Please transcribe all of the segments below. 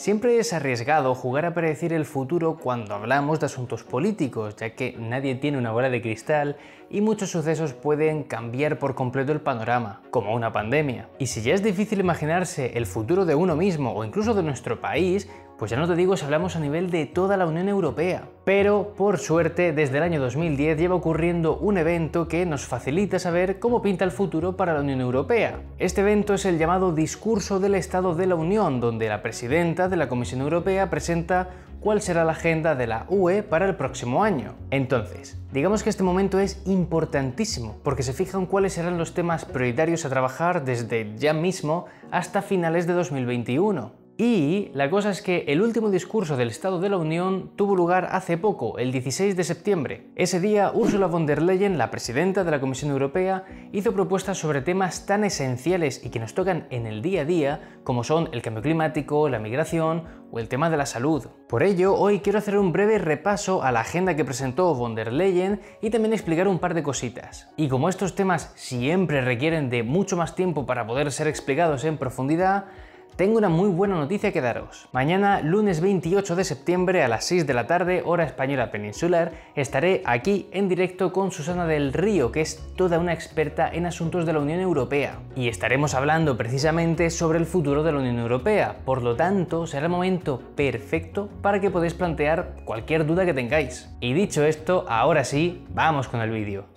Siempre es arriesgado jugar a predecir el futuro cuando hablamos de asuntos políticos, ya que nadie tiene una bola de cristal y muchos sucesos pueden cambiar por completo el panorama, como una pandemia. Y si ya es difícil imaginarse el futuro de uno mismo o incluso de nuestro país, pues ya no te digo si hablamos a nivel de toda la Unión Europea. Pero, por suerte, desde el año 2010 lleva ocurriendo un evento que nos facilita saber cómo pinta el futuro para la Unión Europea. Este evento es el llamado Discurso del Estado de la Unión, donde la presidenta de la Comisión Europea presenta cuál será la agenda de la UE para el próximo año. Entonces, digamos que este momento es importantísimo, porque se fijan cuáles serán los temas prioritarios a trabajar desde ya mismo hasta finales de 2021. Y la cosa es que el último discurso del Estado de la Unión tuvo lugar hace poco, el 16 de septiembre. Ese día, Ursula von der Leyen, la presidenta de la Comisión Europea, hizo propuestas sobre temas tan esenciales y que nos tocan en el día a día, como son el cambio climático, la migración o el tema de la salud. Por ello, hoy quiero hacer un breve repaso a la agenda que presentó von der Leyen y también explicar un par de cositas. Y como estos temas siempre requieren de mucho más tiempo para poder ser explicados en profundidad, tengo una muy buena noticia que daros. Mañana, lunes 28 de septiembre a las 6 de la tarde, hora española peninsular, estaré aquí en directo con Susana del Río, que es toda una experta en asuntos de la Unión Europea. Y estaremos hablando precisamente sobre el futuro de la Unión Europea, por lo tanto será el momento perfecto para que podáis plantear cualquier duda que tengáis. Y dicho esto, ahora sí, vamos con el vídeo.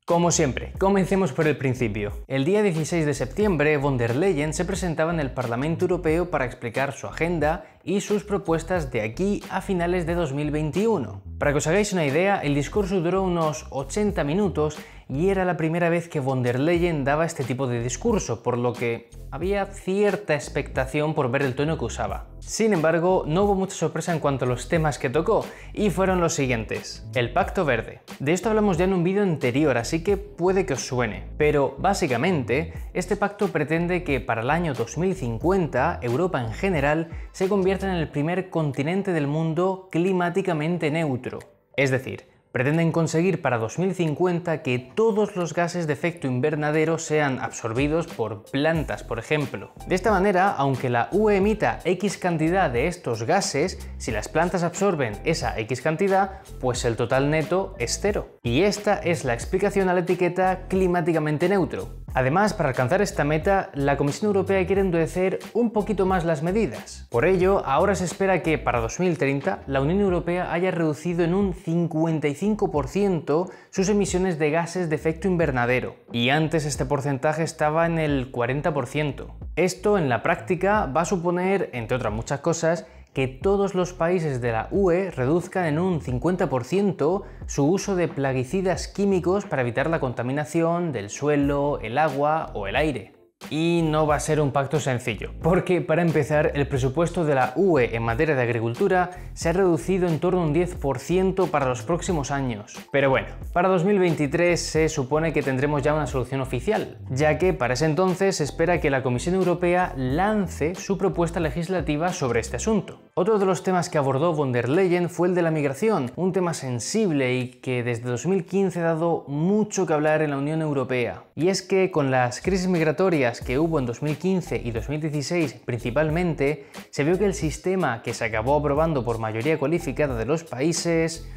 Como siempre, comencemos por el principio. El día 16 de septiembre, von der Leyen se presentaba en el Parlamento Europeo para explicar su agenda y sus propuestas de aquí a finales de 2021. Para que os hagáis una idea, el discurso duró unos 80 minutos y era la primera vez que von der Leyen daba este tipo de discurso, por lo que había cierta expectación por ver el tono que usaba. Sin embargo, no hubo mucha sorpresa en cuanto a los temas que tocó, y fueron los siguientes. El Pacto Verde. De esto hablamos ya en un vídeo anterior, así que puede que os suene. Pero, básicamente, este pacto pretende que para el año 2050, Europa en general se convierta en el primer continente del mundo climáticamente neutro. Es decir, pretenden conseguir para 2050 que todos los gases de efecto invernadero sean absorbidos por plantas, por ejemplo. De esta manera, aunque la UE emita X cantidad de estos gases, si las plantas absorben esa X cantidad, pues el total neto es cero. Y esta es la explicación a la etiqueta climáticamente neutro. Además, para alcanzar esta meta, la Comisión Europea quiere endurecer un poquito más las medidas. Por ello, ahora se espera que para 2030 la Unión Europea haya reducido en un 55% sus emisiones de gases de efecto invernadero, y antes este porcentaje estaba en el 40%. Esto en la práctica va a suponer, entre otras muchas cosas, que todos los países de la UE reduzcan en un 50% su uso de plaguicidas químicos para evitar la contaminación del suelo, el agua o el aire. Y no va a ser un pacto sencillo, porque para empezar el presupuesto de la UE en materia de agricultura se ha reducido en torno a un 10% para los próximos años. Pero bueno, para 2023 se supone que tendremos ya una solución oficial, ya que para ese entonces se espera que la Comisión Europea lance su propuesta legislativa sobre este asunto. Otro de los temas que abordó von der Leyen fue el de la migración, un tema sensible y que desde 2015 ha dado mucho que hablar en la Unión Europea. Y es que con las crisis migratorias que hubo en 2015 y 2016 principalmente, se vio que el sistema que se acabó aprobando por mayoría cualificada de los países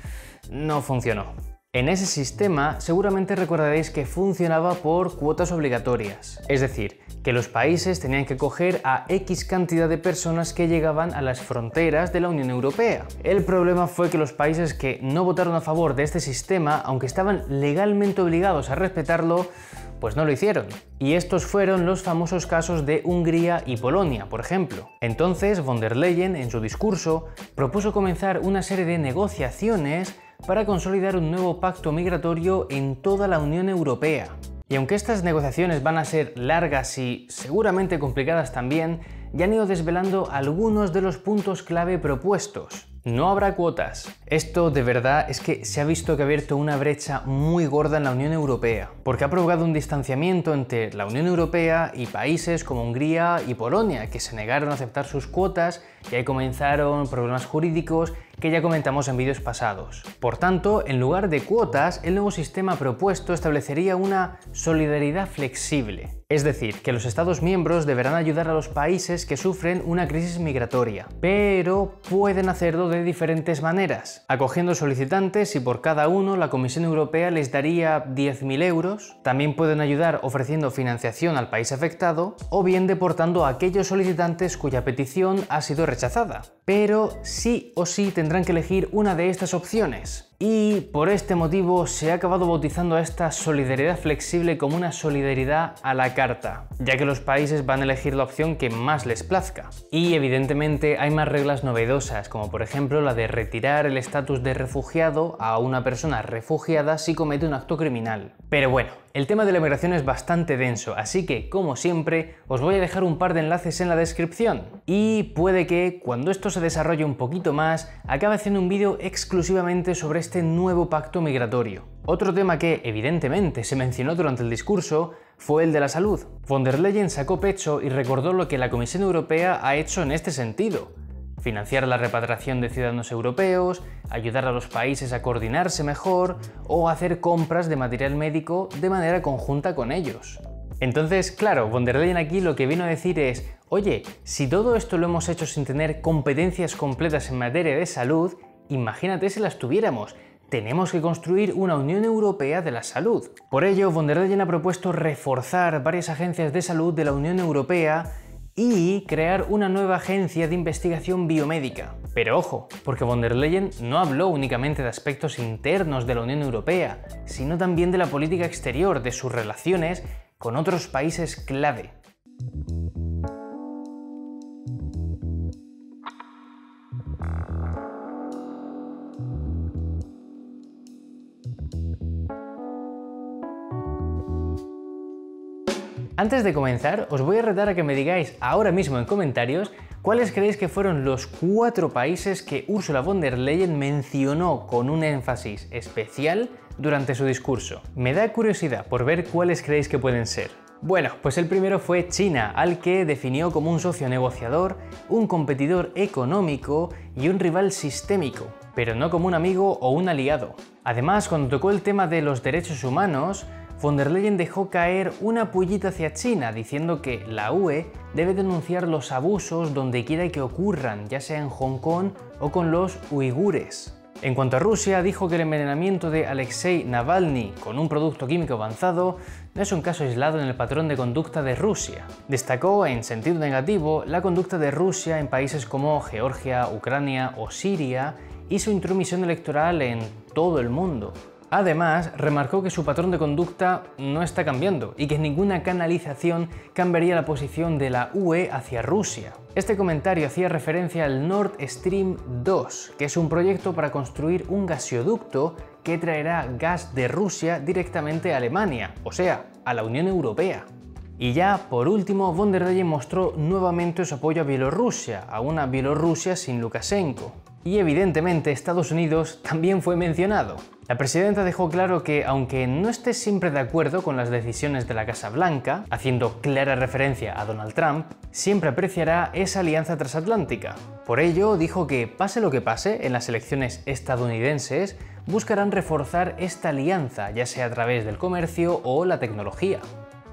no funcionó. En ese sistema seguramente recordaréis que funcionaba por cuotas obligatorias, es decir, que los países tenían que acoger a X cantidad de personas que llegaban a las fronteras de la Unión Europea. El problema fue que los países que no votaron a favor de este sistema, aunque estaban legalmente obligados a respetarlo, pues no lo hicieron. Y estos fueron los famosos casos de Hungría y Polonia, por ejemplo. Entonces, von der Leyen, en su discurso, propuso comenzar una serie de negociaciones para consolidar un nuevo pacto migratorio en toda la Unión Europea. Y aunque estas negociaciones van a ser largas y seguramente complicadas también, ya han ido desvelando algunos de los puntos clave propuestos. No habrá cuotas. Esto de verdad es que se ha visto que ha abierto una brecha muy gorda en la Unión Europea, porque ha provocado un distanciamiento entre la Unión Europea y países como Hungría y Polonia, que se negaron a aceptar sus cuotas y ahí comenzaron problemas jurídicos que ya comentamos en vídeos pasados. Por tanto, en lugar de cuotas, el nuevo sistema propuesto establecería una solidaridad flexible. Es decir, que los Estados miembros deberán ayudar a los países que sufren una crisis migratoria, pero pueden hacerlo de diferentes maneras, acogiendo solicitantes y por cada uno la Comisión Europea les daría 10.000 euros, también pueden ayudar ofreciendo financiación al país afectado o bien deportando a aquellos solicitantes cuya petición ha sido rechazada. Pero sí o sí tendrán que elegir una de estas opciones. Y por este motivo se ha acabado bautizando a esta solidaridad flexible como una solidaridad a la carta, ya que los países van a elegir la opción que más les plazca. Y evidentemente hay más reglas novedosas, como por ejemplo la de retirar el estatus de refugiado a una persona refugiada si comete un acto criminal. Pero bueno, el tema de la migración es bastante denso, así que, como siempre, os voy a dejar un par de enlaces en la descripción. Y puede que, cuando esto se desarrolle un poquito más, acabe haciendo un vídeo exclusivamente sobre este nuevo pacto migratorio. Otro tema que, evidentemente, se mencionó durante el discurso fue el de la salud. Von der Leyen sacó pecho y recordó lo que la Comisión Europea ha hecho en este sentido: financiar la repatriación de ciudadanos europeos, ayudar a los países a coordinarse mejor o hacer compras de material médico de manera conjunta con ellos. Entonces, claro, von der Leyen aquí lo que vino a decir es: oye, si todo esto lo hemos hecho sin tener competencias completas en materia de salud, imagínate si las tuviéramos. Tenemos que construir una Unión Europea de la salud. Por ello, von der Leyen ha propuesto reforzar varias agencias de salud de la Unión Europea y crear una nueva agencia de investigación biomédica. Pero ojo, porque von der Leyen no habló únicamente de aspectos internos de la Unión Europea, sino también de la política exterior, de sus relaciones con otros países clave. Antes de comenzar, os voy a retar a que me digáis ahora mismo en comentarios cuáles creéis que fueron los 4 países que Ursula von der Leyen mencionó con un énfasis especial durante su discurso. Me da curiosidad por ver cuáles creéis que pueden ser. Bueno, pues el primero fue China, al que definió como un socio negociador, un competidor económico y un rival sistémico, pero no como un amigo o un aliado. Además, cuando tocó el tema de los derechos humanos, von der Leyen dejó caer una pullita hacia China, diciendo que la UE debe denunciar los abusos donde quiera que ocurran, ya sea en Hong Kong o con los uigures. En cuanto a Rusia, dijo que el envenenamiento de Alexei Navalny con un producto químico avanzado no es un caso aislado en el patrón de conducta de Rusia. Destacó, en sentido negativo, la conducta de Rusia en países como Georgia, Ucrania o Siria y su intromisión electoral en todo el mundo. Además, remarcó que su patrón de conducta no está cambiando y que ninguna canalización cambiaría la posición de la UE hacia Rusia. Este comentario hacía referencia al Nord Stream 2, que es un proyecto para construir un gasoducto que traerá gas de Rusia directamente a Alemania, o sea, a la Unión Europea. Y ya, por último, von der Leyen mostró nuevamente su apoyo a Bielorrusia, a una Bielorrusia sin Lukashenko. Y evidentemente Estados Unidos también fue mencionado. La presidenta dejó claro que, aunque no esté siempre de acuerdo con las decisiones de la Casa Blanca, haciendo clara referencia a Donald Trump, siempre apreciará esa alianza transatlántica. Por ello, dijo que, pase lo que pase en las elecciones estadounidenses, buscarán reforzar esta alianza, ya sea a través del comercio o la tecnología.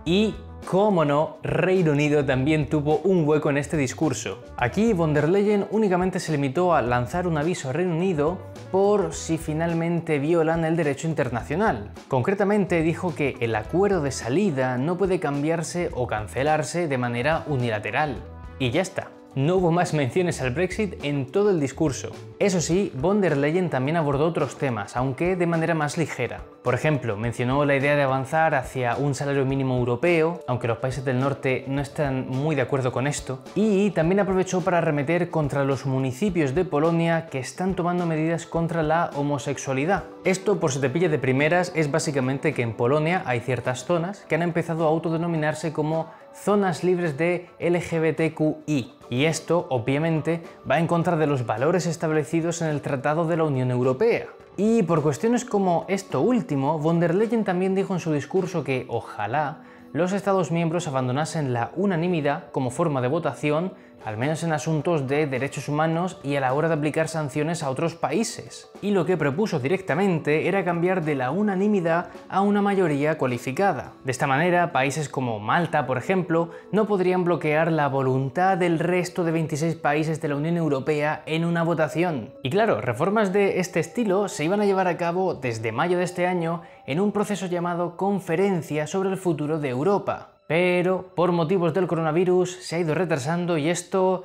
Y, cómo no, Reino Unido también tuvo un hueco en este discurso. Aquí von der Leyen únicamente se limitó a lanzar un aviso a Reino Unido por si finalmente violan el derecho internacional. Concretamente dijo que el acuerdo de salida no puede cambiarse o cancelarse de manera unilateral. Y ya está. No hubo más menciones al Brexit en todo el discurso. Eso sí, von der Leyen también abordó otros temas, aunque de manera más ligera. Por ejemplo, mencionó la idea de avanzar hacia un salario mínimo europeo, aunque los países del norte no están muy de acuerdo con esto, y también aprovechó para arremeter contra los municipios de Polonia que están tomando medidas contra la homosexualidad. Esto, por si te pilla de primeras, es básicamente que en Polonia hay ciertas zonas que han empezado a autodenominarse como zonas libres de LGBTQI. Y esto, obviamente, va en contra de los valores establecidos en el Tratado de la Unión Europea. Y por cuestiones como esto último, von der Leyen también dijo en su discurso que, ojalá, los Estados miembros abandonasen la unanimidad como forma de votación al menos en asuntos de derechos humanos y a la hora de aplicar sanciones a otros países. Y lo que propuso directamente era cambiar de la unanimidad a una mayoría cualificada. De esta manera, países como Malta, por ejemplo, no podrían bloquear la voluntad del resto de 26 países de la Unión Europea en una votación. Y claro, reformas de este estilo se iban a llevar a cabo desde mayo de este año en un proceso llamado Conferencia sobre el Futuro de Europa. Pero por motivos del coronavirus se ha ido retrasando y esto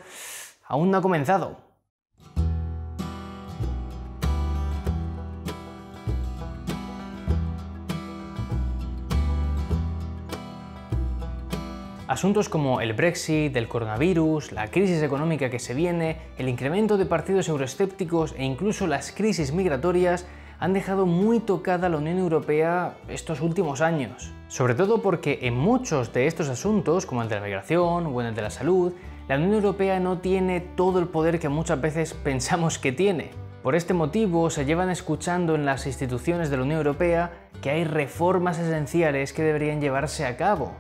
aún no ha comenzado. Asuntos como el Brexit, el coronavirus, la crisis económica que se viene, el incremento de partidos euroescépticos e incluso las crisis migratorias han dejado muy tocada a la Unión Europea estos últimos años. Sobre todo porque en muchos de estos asuntos, como el de la migración o el de la salud, la Unión Europea no tiene todo el poder que muchas veces pensamos que tiene. Por este motivo se llevan escuchando en las instituciones de la Unión Europea que hay reformas esenciales que deberían llevarse a cabo.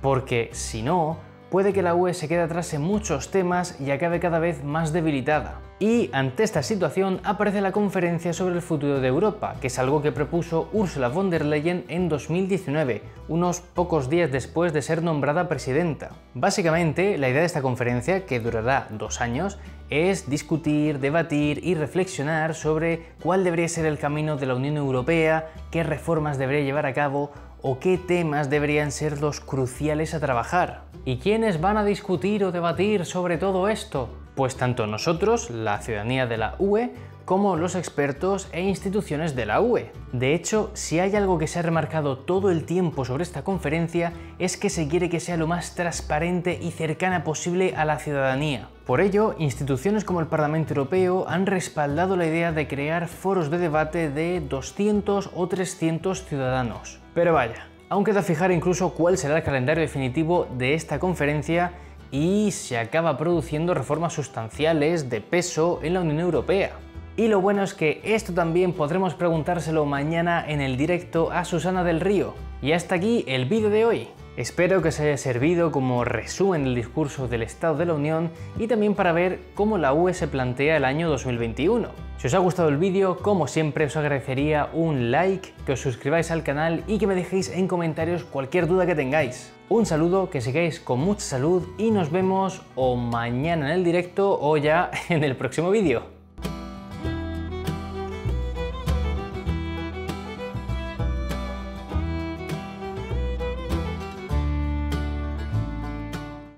Porque si no, puede que la UE se quede atrás en muchos temas y acabe cada vez más debilitada. Y ante esta situación aparece la Conferencia sobre el Futuro de Europa, que es algo que propuso Ursula von der Leyen en 2019, unos pocos días después de ser nombrada presidenta. Básicamente, la idea de esta conferencia, que durará 2 años, es discutir, debatir y reflexionar sobre cuál debería ser el camino de la Unión Europea, qué reformas debería llevar a cabo o qué temas deberían ser los cruciales a trabajar. ¿Y quiénes van a discutir o debatir sobre todo esto? Pues tanto nosotros, la ciudadanía de la UE, como los expertos e instituciones de la UE. De hecho, si hay algo que se ha remarcado todo el tiempo sobre esta conferencia, es que se quiere que sea lo más transparente y cercana posible a la ciudadanía. Por ello, instituciones como el Parlamento Europeo han respaldado la idea de crear foros de debate de 200 o 300 ciudadanos. Pero vaya, aún queda fijar incluso cuál será el calendario definitivo de esta conferencia y se acaba produciendo reformas sustanciales de peso en la Unión Europea. Y lo bueno es que esto también podremos preguntárselo mañana en el directo a Susana del Río. Y hasta aquí el vídeo de hoy. Espero que os haya servido como resumen del discurso del Estado de la Unión y también para ver cómo la UE se plantea el año 2021. Si os ha gustado el vídeo, como siempre os agradecería un like, que os suscribáis al canal y que me dejéis en comentarios cualquier duda que tengáis. Un saludo, que sigáis con mucha salud y nos vemos o mañana en el directo o ya en el próximo vídeo.